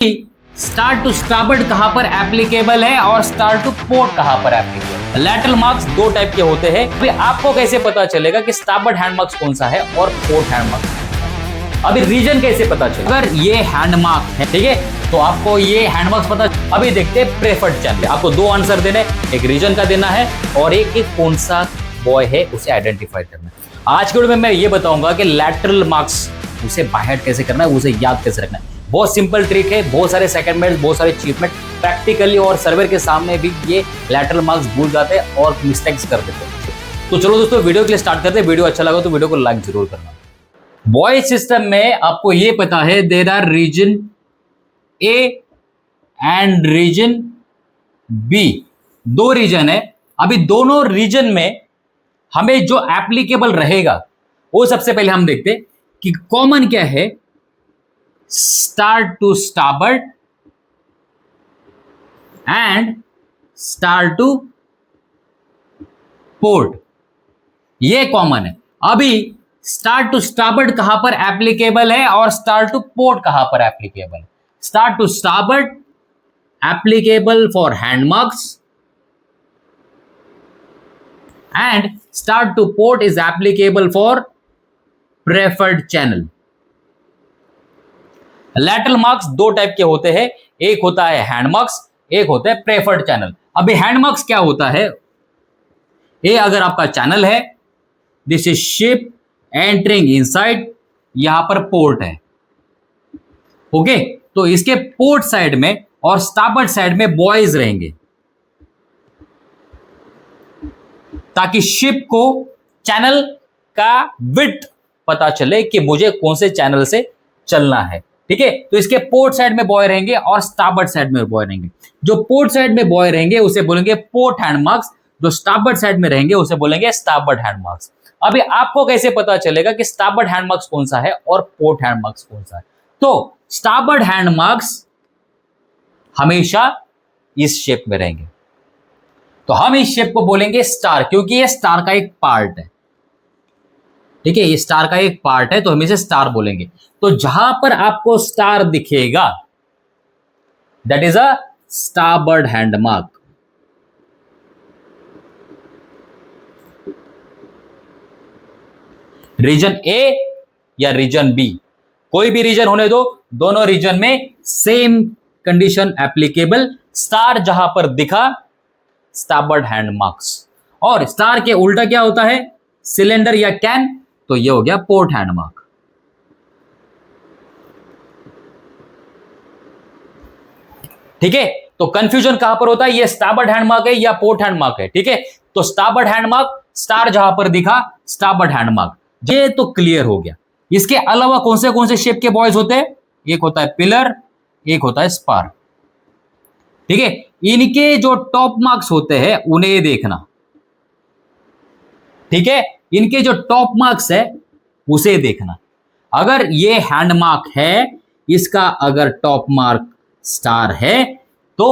Start to स्टार्बोर्ड कहां पर applicable है और स्टार्ट टू पोर्ट कहां पर एप्लीकेबल है। लैटरल मार्क्स दो टाइप के होते हैं। अभी आपको कैसे पता चलेगा कि स्टार्बोर्ड हैंड मार्क्स कौन सा है और पोर्ट हैंड मार्क्स? अभी रीजन कैसे पता चलेगा? अगर ये हैंड मार्क है, ठीक है, तो आपको ये हैंड मार्क्स पता। अभी देखते हैं प्रेफर्ड चैनल। आपको दो आंसर देने, एक रीजन का देना है और एक कौन सा बॉय है उसे आइडेंटिफाई करना है। आज के वीडियो में मैं ये बताऊंगा कि लैटरल मार्क्स उसे बाहर कैसे करना है, उसे याद कैसे रखना है। बहुत सिंपल ट्रिक है, बहुत सारे सेकंड में बहुत सारे अचीवमेंट प्रैक्टिकली और सर्वर के सामने भी ये लैटरल मार्क्स भूल जाते हैं और मिस्टेक्स कर देते हैं। तो चलो दोस्तों वीडियो के लिए स्टार्ट करते हैं। वीडियो अच्छा लगा तो वीडियो को लाइक जरूर करना। बॉय सिस्टम में आपको ये पता है there are region A and region B, दो रीजन है। अभी दोनों रीजन में हमें जो एप्लीकेबल रहेगा वो सबसे पहले हम देखते हैं कि कॉमन क्या है। Start to starboard and start to port, ये कॉमन है। अभी स्टार्ट टू स्टार्बोर्ड कहां पर एप्लीकेबल है और स्टार्ट टू पोर्ट कहां पर एप्लीकेबल है? Start to starboard applicable for hand marks and start to port is applicable for preferred channel. Lateral marks दो टाइप के होते हैं, एक होता है हैंड मार्क्स, एक होता है प्रेफर्ड चैनल। अभी हैंड मार्क्स क्या होता है? ये अगर आपका चैनल है, this is ship entering inside, यहां पर पोर्ट है, ओके, तो इसके पोर्ट साइड में और स्टार्बोर्ड साइड में बॉयज रहेंगे ताकि शिप को चैनल का विड्थ पता चले कि मुझे कौन से चैनल से चलना है, ठीक है। तो इसके पोर्ट साइड में बॉय रहेंगे और स्टार्बोर्ड साइड में बॉय रहेंगे। जो पोर्ट साइड में बॉय रहेंगे उसे बोलेंगे पोर्ट हैंड मार्क्स, जो स्टार्बोर्ड साइड में रहेंगे उसे बोलेंगे स्टार्बोर्ड हैंड मार्क्स। अभी आपको कैसे पता चलेगा कि स्टार्बोर्ड हैंड मार्क्स कौन सा है और पोर्ट हैंड मार्क्स कौन सा है? तो स्टार्बोर्ड हैंड मार्क्स हमेशा इस शेप में रहेंगे, तो हम इस शेप को बोलेंगे स्टार, क्योंकि ये स्टार का एक पार्ट है, ठीक है, ये स्टार का एक पार्ट है तो हम इसे स्टार बोलेंगे। तो जहां पर आपको स्टार दिखेगा that is a starboard hand mark. Region A या रीजन बी, कोई भी रीजन होने दो, दोनों रीजन में सेम कंडीशन एप्लीकेबल। स्टार जहां पर दिखा स्टार्बोर्ड हैंड मार्क्स, और स्टार के उल्टा क्या होता है? सिलेंडर या कैन, तो ये हो गया पोर्ट हैंड मार्क। ठीक है, तो कंफ्यूजन कहां पर होता है? ये स्टार्बोर्ड हैंड मार्क है या पोर्ट हैंड मार्क है, ठीक है। तो स्टार्बोर्ड हैंड मार्क, स्टार जहां पर दिखा स्टार्बोर्ड हैंड मार्क, ये तो क्लियर हो गया। इसके अलावा कौन से शेप के बॉयज होते हैं? एक होता है पिलर, एक होता है स्पार, ठीक है। इनके जो टॉप मार्क्स होते हैं उन्हें देखना, ठीक है, इनके जो टॉप मार्क्स है उसे देखना। अगर ये हैंड मार्क है, इसका अगर टॉप मार्क स्टार है तो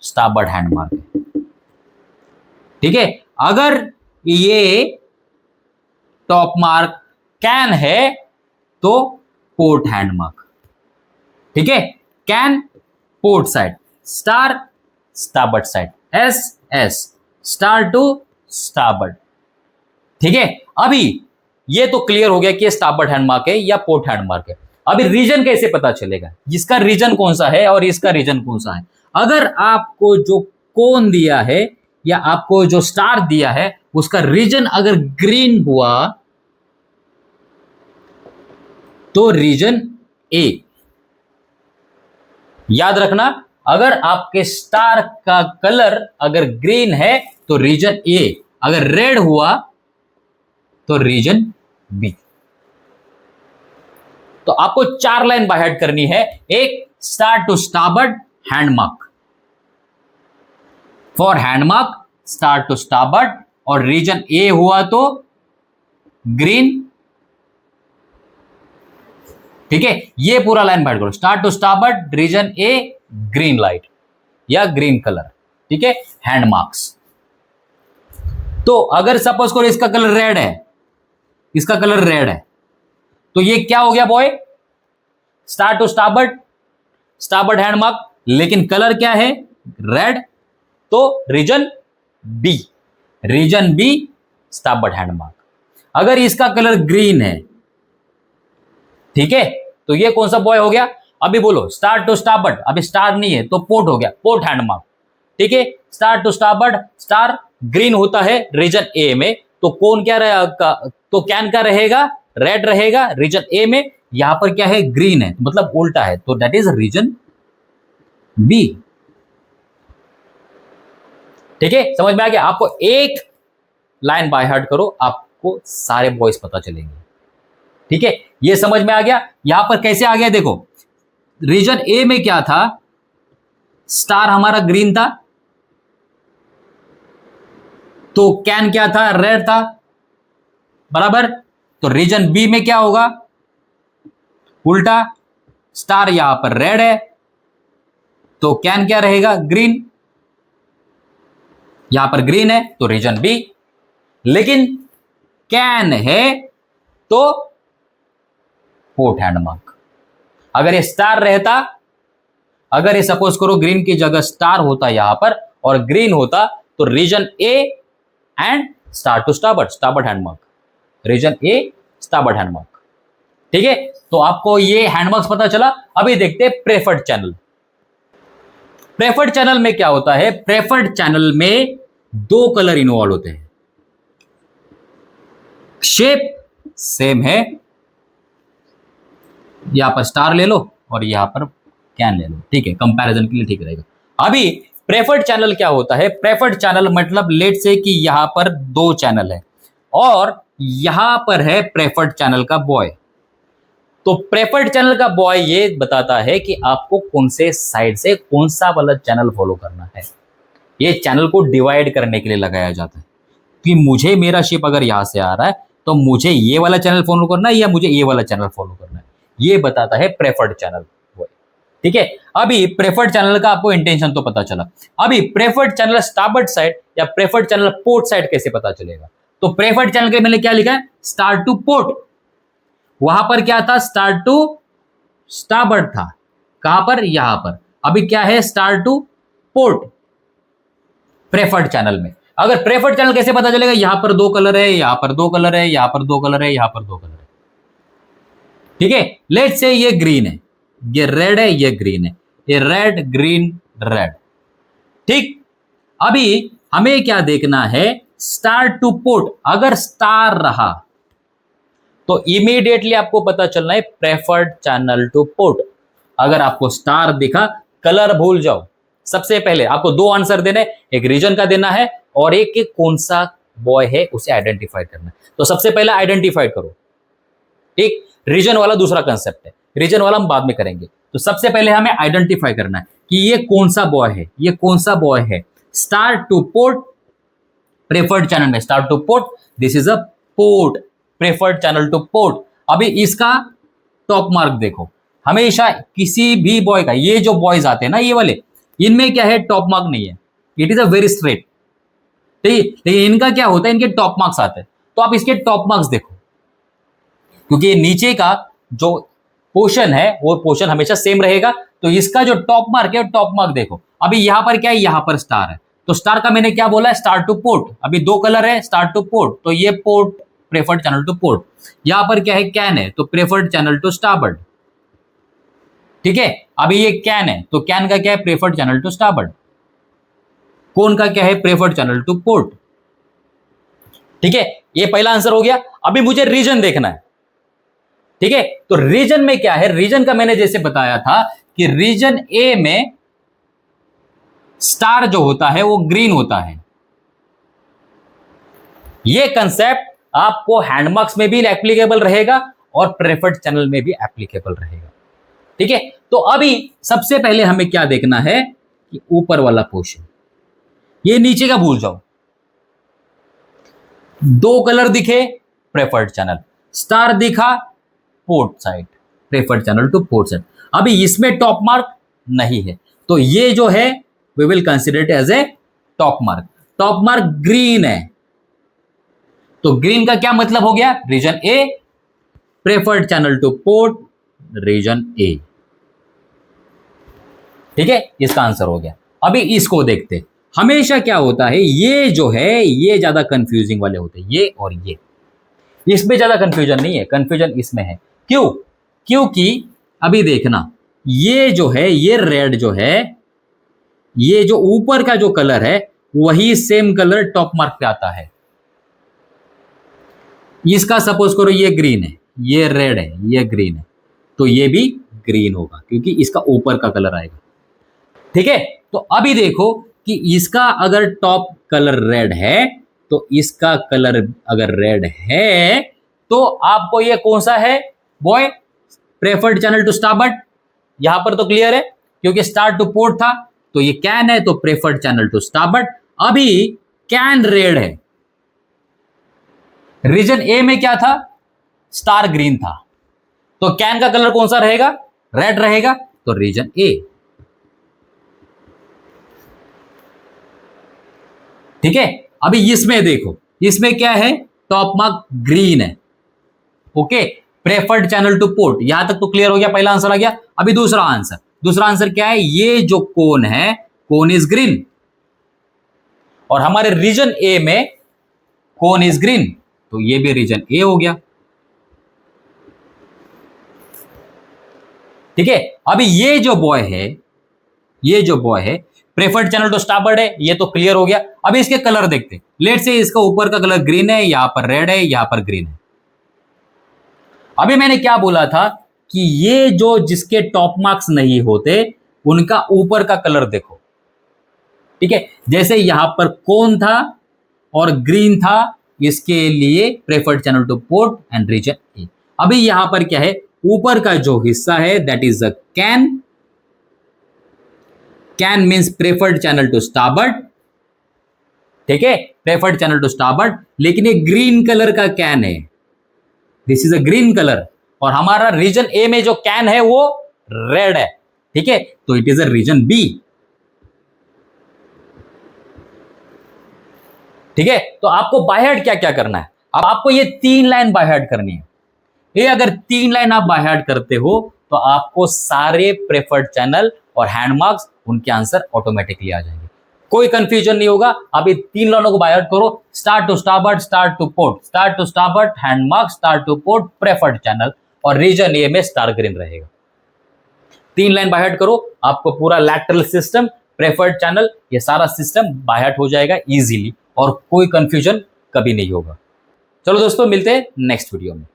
स्टार्बोर्ड हैंड मार्क है, ठीक है। अगर ये टॉप मार्क कैन है तो पोर्ट हैंड मार्क, ठीक है। Can port side, star starboard side, S S, star to starboard, ठीक है। अभी ये तो क्लियर हो गया कि स्टार्बोर्ड हैंड मार्क है या पोर्ट हैंड मार्क है। अभी रीजन कैसे पता चलेगा? इसका रीजन कौन सा है और इसका रीजन कौन सा है? अगर आपको जो कोन दिया है या आपको जो स्टार दिया है उसका रीजन अगर ग्रीन हुआ तो रीजन ए। याद रखना, अगर आपके स्टार का कलर अगर ग्रीन है तो रीजन ए, अगर रेड हुआ तो रीजन बी। तो आपको चार लाइन बाय हार्ट करनी है। एक, start to starboard hand mark, for hand mark start to starboard, और रीजन ए हुआ तो ग्रीन, ठीक है। ये पूरा लाइन बाय हार्ट करो, start to starboard, region A green light या ग्रीन कलर, ठीक है, हैंड मार्क्स। तो अगर सपोज करो इसका कलर रेड है, इसका कलर रेड है, तो ये क्या हो गया buoy? Start to starboard, starboard hand mark, लेकिन कलर क्या है, रेड, तो region B, region B starboard hand mark. अगर इसका कलर ग्रीन है, ठीक है, तो ये कौन सा बॉय हो गया, अभी बोलो, स्टार टू स्टारबोर्ड, अभी स्टार नहीं है तो पोर्ट हो गया, पोर्ट हैंड मार्क, ठीक है। Star to starboard, star green होता है रीजन ए में, तो कौन क्या रहेगा, तो कैन का रहेगा, रेड रहेगा रीजन ए में, यहां पर क्या है, ग्रीन है, मतलब उल्टा है, तो दैट इज रीजन बी, ठीक है। समझ में आ गया, आपको एक लाइन बाय हार्ट करो, आपको सारे बॉयज पता चलेंगे, ठीक है। ये समझ में आ गया, यहां पर कैसे आ गया, देखो रीजन ए में क्या था, स्टार हमारा ग्रीन था, तो कैन क्या था, रेड था, बराबर। तो रीजन बी में क्या होगा, उल्टा, स्टार यहां पर रेड है, तो कैन क्या रहेगा, ग्रीन, यहां पर ग्रीन है तो रीजन बी, लेकिन कैन है तो पोर्ट हैंड मार्क। अगर ये स्टार रहता, अगर ये सपोज करो ग्रीन की जगह स्टार होता यहां पर और ग्रीन होता, तो region A and star to starboard, starboard hand mark, region A starboard hand mark, ठीक है। तो आपको ये हैंडमार्क्स पता चला। अभी देखते हैं प्रेफर्ड चैनल। प्रेफर्ड चैनल में क्या होता है, प्रेफर्ड चैनल में दो कलर इन्वॉल्व होते हैं, शेप सेम है, यहां पर स्टार ले लो और यहां पर कैन ले लो, ठीक है, कंपैरिजन के लिए ठीक रहेगा। अभी प्रेफर्ड चैनल क्या होता है, प्रेफर्ड चैनल मतलब लेट से कि यहां पर दो चैनल है और यहां पर है प्रेफर्ड चैनल का बॉय, तो प्रेफर्ड चैनल का बॉय ये बताता है कि आपको कौन से साइड से कौन सा वाला चैनल फॉलो करना है। ये चैनल को डिवाइड करने के लिए लगाया जाता है कि मुझे मेरा शिप अगर यहां से आ रहा है तो मुझे ये वाला चैनल फॉलो करना है या मुझे ये वाला चैनल फॉलो करना है, ये बताता है प्रेफर्ड चैनल, ठीक है। अभी प्रेफर्ड चैनल का आपको इंटेंशन तो पता चला। अभी प्रेफर्ड चैनल स्टारबोर्ड साइड या प्रेफर्ड चैनल पोर्ट साइड कैसे पता चलेगा, तो प्रेफर्ड चैनल के मैंने क्या लिखा है, स्टार टू पोर्ट, वहां पर क्या था, स्टार टू स्टारबोर्ड था, कहां पर, यहां पर। अभी क्या है, star to port preferred channel में। अगर प्रेफर्ड चैनल कैसे पता चलेगा, यहां पर दो कलर है, यहां पर दो कलर है, यहां पर दो कलर है, यहां पर दो कलर है, ठीक है। लेट से ये ग्रीन है, ये रेड है, ये ग्रीन है, ये रेड ग्रीन रेड, ठीक। अभी हमें क्या देखना है, स्टार टू पोर्ट, अगर स्टार रहा तो इमीडिएटली आपको पता चलना है प्रेफर्ड चैनल टू पोर्ट। अगर आपको स्टार दिखा, कलर भूल जाओ, सबसे पहले आपको दो आंसर देने, एक रीजन का देना है और एक कौन सा बॉय है उसे आइडेंटिफाई करना है। तो सबसे पहले आइडेंटिफाई करो, ठीक। रीजन वाला दूसरा कंसेप्ट है, रीजन वाला हम बाद में करेंगे। तो सबसे पहले हमें आइडेंटिफाई करना है कि ये कौन सा बॉय है, ये कौन सा बॉय है, star to port preferred channel में, star to port, this is a port, preferred channel to port. अभी इसका टॉप मार्क देखो, हमेशा किसी भी बॉय का, ये जो बॉयज आते हैं ना ये वाले, इनमें क्या है, टॉप मार्क नहीं है, it is a very straight, ठीक है। लेकिन इनका क्या होता है, इनके टॉप मार्क्स आते हैं, तो आप इसके टॉप मार्क्स देखो, क्योंकि नीचे का जो पोर्शन है वो पोर्शन हमेशा सेम रहेगा, तो इसका जो टॉप मार्क है, टॉप मार्क देखो। अभी यहां पर क्या है, यहां पर स्टार है, तो स्टार का मैंने क्या बोला है, स्टार टू पोर्ट। अभी दो कलर है, स्टार टू पोर्ट, तो ये port preferred channel to port. यहां पर क्या है, कैन है, तो प्रेफर्ड चैनल टू स्टारबोर्ड, ठीक है। अभी ये कैन है, तो कैन का क्या है, प्रेफर्ड चैनल टू स्टारबोर्ड। कौन का क्या है, प्रेफर्ड चैनल टू पोर्ट, ठीक है। ये पहला आंसर हो गया। अभी मुझे रीजन देखना है, ठीक है। तो रीजन में क्या है, रीजन का मैंने जैसे बताया था कि रीजन ए में स्टार जो होता है वो ग्रीन होता है। ये कंसेप्ट आपको हैंडमार्क्स में भी एप्लीकेबल रहेगा और प्रेफर्ड चैनल में भी एप्लीकेबल रहेगा, ठीक है। तो अभी सबसे पहले हमें क्या देखना है कि ऊपर वाला पोर्शन, ये नीचे का भूल जाओ, दो कलर दिखे प्रेफर्ड चैनल, स्टार दिखा port side, preferred channel to port side. अभी इसमें टॉप मार्क नहीं है, तो ये जो है we will consider it as a top mark. Top mark green है, तो ग्रीन का क्या मतलब हो गया, region A, preferred channel to port region A, ठीक है, इसका आंसर हो गया। अभी इसको देखते। हमेशा क्या होता है, ये जो है ये ज्यादा कंफ्यूजिंग वाले होते हैं, ये और ये। इसमें ज्यादा कंफ्यूजन नहीं है, कंफ्यूजन इसमें है। क्यों? क्योंकि अभी देखना, ये जो है ये रेड जो है, ये जो ऊपर का जो कलर है वही सेम कलर टॉप मार्क पे आता है। इसका सपोज करो ये ग्रीन है, ये रेड है, ये ग्रीन है, तो ये भी ग्रीन होगा क्योंकि इसका ऊपर का कलर आएगा। ठीक है, तो अभी देखो कि इसका अगर टॉप कलर रेड है तो इसका कलर अगर रेड है तो आपको ये कौन सा है buoy? Preferred channel to starboard. यहां पर तो क्लियर है क्योंकि स्टार्ट टू पोर्ट था, तो ये कैन है तो प्रेफर्ड चैनल टू स्टारबर्ड। अभी कैन रेड है, रीजन ए में क्या था? स्टार ग्रीन था, तो कैन का कलर कौन सा रहेगा? रेड रहेगा, तो रीजन ए। ठीक है, अभी इसमें देखो, इसमें क्या है? टॉप मार्क ग्रीन है। Okay, preferred channel to port, यहां तक तो क्लियर हो गया, पहला आंसर आ गया। अभी दूसरा आंसर, दूसरा आंसर क्या है? ये जो कोन है, कोन इज ग्रीन, और हमारे रीजन ए में कोन इज ग्रीन, तो ये भी रीजन ए हो गया। ठीक है, अभी ये जो बॉय है, ये जो बॉय है प्रेफर्ड चैनल टू स्टारबर्ड है, ये तो क्लियर हो गया। अभी इसके कलर देखते। लेट से इसका ऊपर का कलर ग्रीन है, यहां पर रेड है, यहां पर ग्रीन है। अभी मैंने क्या बोला था कि ये जो जिसके टॉप मार्क्स नहीं होते उनका ऊपर का कलर देखो। ठीक है, जैसे यहां पर कोन था और ग्रीन था, इसके लिए preferred channel to port and region A. अभी यहां पर क्या है? ऊपर का जो हिस्सा है that is a can. Can means preferred channel to starboard. ठीक है, प्रेफर्ड चैनल टू स्टारबर्ड, लेकिन ये ग्रीन कलर का कैन है, this is a green colour, और हमारा रीजन ए में जो कैन है वो रेड है। ठीक है, तो it is a region B. ठीक है, तो आपको बाय हार्ट क्या क्या करना है? अब आपको ये 3 लाइन बाय हार्ट करनी है। ये अगर 3 लाइन आप बाय हार्ट करते हो तो आपको सारे प्रेफर्ड चैनल और हैंडमार्क्स उनके आंसर ऑटोमेटिकली आ जाएंगे, कोई कंफ्यूजन नहीं होगा। आप ये 3 लाइनों को बाय हार्ट करो, start to starboard, start to port, start to starboard, hand mark, start to port, preferred channel, और रीजन ए में स्टार ग्रीन रहेगा। 3 लाइन बाय हार्ट करो, आपको पूरा लैटरल सिस्टम, प्रेफर्ड चैनल, ये सारा सिस्टम बाय हार्ट हो जाएगा इजीली, और कोई कंफ्यूजन कभी नहीं होगा। चलो दोस्तों, मिलते हैं नेक्स्ट वीडियो में।